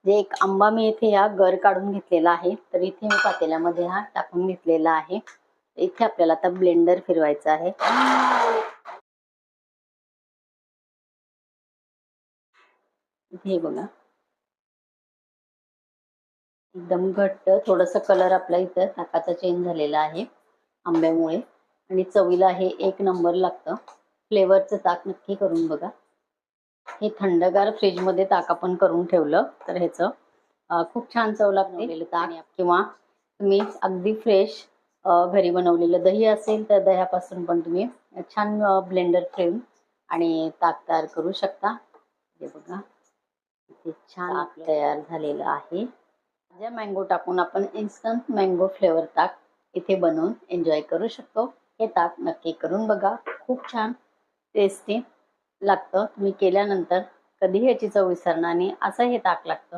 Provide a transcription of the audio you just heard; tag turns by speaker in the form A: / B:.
A: एक आंबा मी इथे या गर काढून घेतलेला आहे, तर इथे मी पातेल्यामध्ये हा टाकून घेतलेला आहे. इथे आपल्याला आता ब्लेंडर फिरवायचा आहे. इथे बघा एकदम घट्ट थोडंसं कलर आपला इथं ताकाचा चेंज झालेला आहे आंब्यामुळे, आणि चवीला हे एक नंबर लागतं. फ्लेवरचं ताक नक्की करून बघा. हे थंडगार फ्रीजमध्ये ताक आपण करून ठेवलं तर ह्याचं खूप छान चव लागते. ताक किंवा तुम्ही अगदी फ्रेश घरी बनवलेलं दही असेल तर दह्यापासून पण तुम्ही छान ब्लेंडर फिरवून आणि ताक तयार करू शकता. हे बघा इथे छान तयार झालेलं आहे. ज्या मँगो टाकून आपण इन्स्टंट मँगो फ्लेवर ताक इथे बनवून एन्जॉय करू शकतो. हे ताक नक्की करून बघा, खूप छान टेस्टी लागतं. तुम्ही केल्यानंतर कधीही याची चव विसरणार नाही, असं हे ताक लागतं.